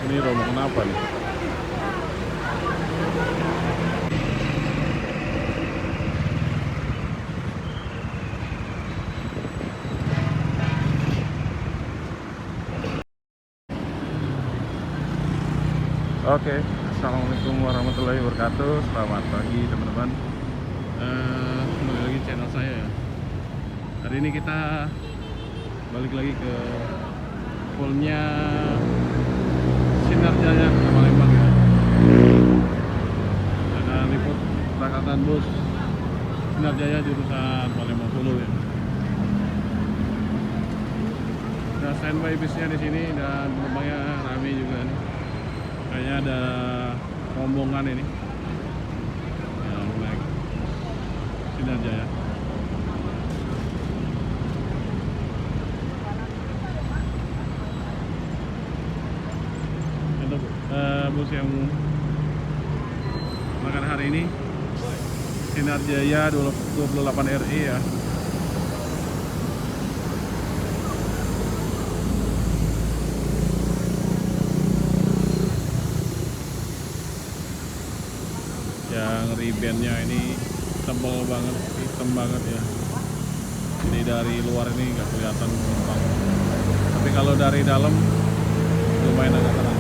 Ini rombongan kenapa nih? Oke, assalamualaikum warahmatullahi wabarakatuh. Selamat pagi teman-teman. Kembali lagi channel saya ya. Hari ini kita balik lagi ke poolnya Sinar Jaya Palembang ya. Ada liput berangkatan bus Sinar Jaya jurusan Palembang Solo ya. Ada standby bisnya di sini dan penumpangnya rame juga nih. Kayaknya ada rombongan ini yang naik Sinar Jaya. Untuk bus yang makan hari ini Sinar Jaya 28 RI ya. Yang ribennya ini tebal banget, hitam banget ya. Ini dari luar ini nggak kelihatan penumpang, tapi kalau dari dalam lumayan agak terang.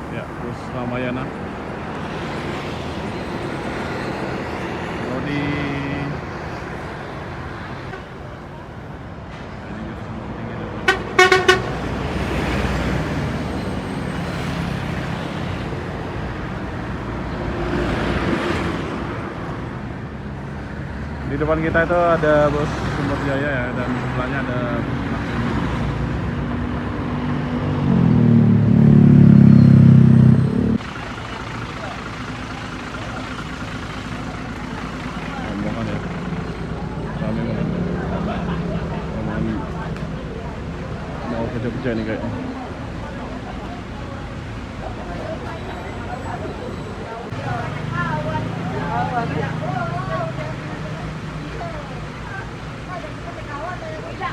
Ya, bus Ramayana. Kalau di depan kita itu ada bus Sumber Jaya ya, dan sebelahnya ada bus Maxim. Rombongan ya, rame banget. Rombongan mau ke Jogja nih kayaknya.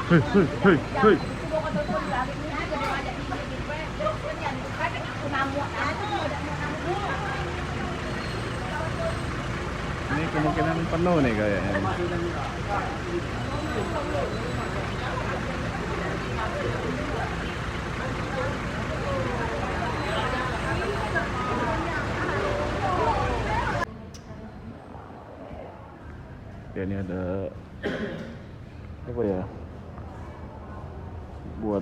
Hei, hei, hei, hei. Ini kemungkinan penuh nih kayaknya. Ya, ini ada apa ya? Buat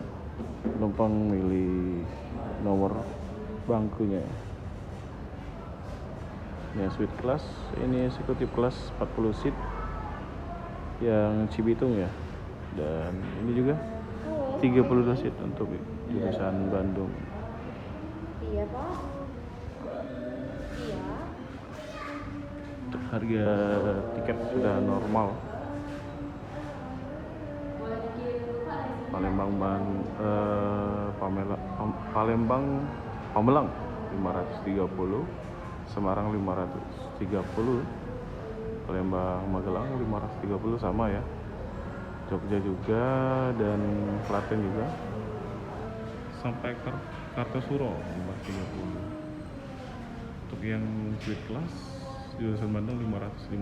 penumpang milih nomor bangkunya. Ini suite class, ini executive class 40 seat yang Cibitung ya. Dan ini juga 32 seat untuk jurusan Bandung. Iya, Pak. Iya. Untuk harga tiket sudah normal. Palembang Pamelang 530, Semarang 530, Palembang Magelang 530 sama ya. Jogja juga dan Klaten juga. Sampai Kartosuro 530. Untuk yang suite class jurusan Bandung 550.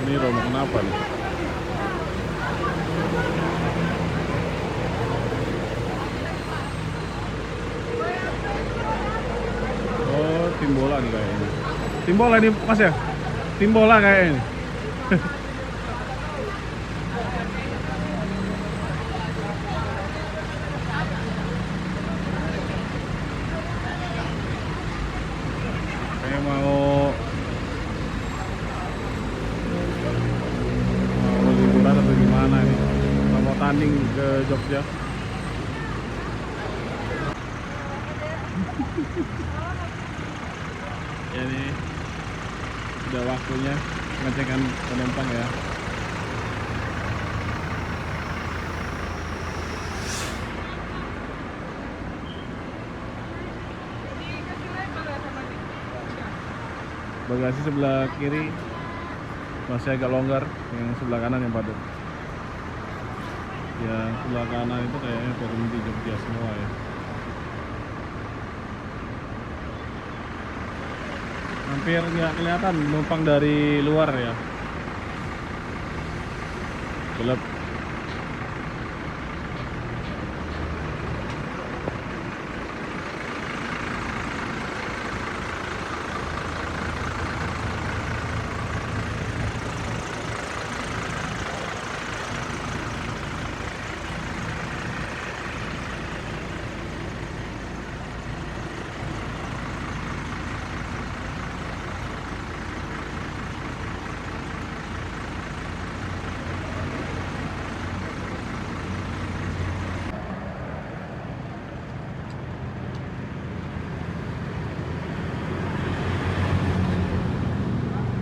Ini rombongan kenapa nih? Oh, tim bola nih kayaknya. Tim bola nih Mas ya? Tim bola kayaknya. Kayak mau liburan atau gimana nih? Mau tanding ke Jogja. Ya ini udah waktunya ngecekan penumpang ya. Bagasi sebelah kiri masih agak longgar, yang sebelah kanan yang padat. Yang sebelah kanan itu kayaknya turun di Jogja semua ya. Hampir nggak kelihatan penumpang dari luar ya. Gelap.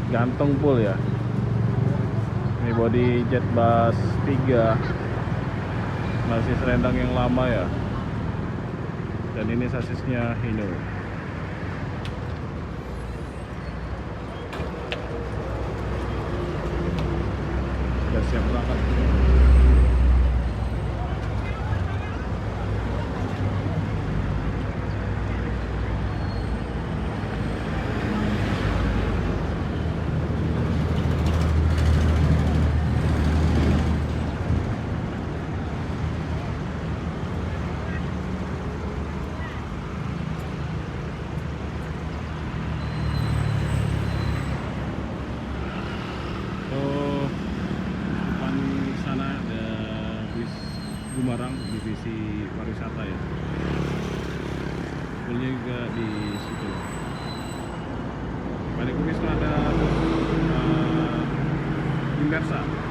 Gantung full ya. Ini body jet bus 3, masih serendang yang lama ya. Dan ini sasisnya Hino. Sudah siap berangkat. Gumarang divisi pariwisata ya. Fullnya juga di situ. Balik Kumis ada Imbersa.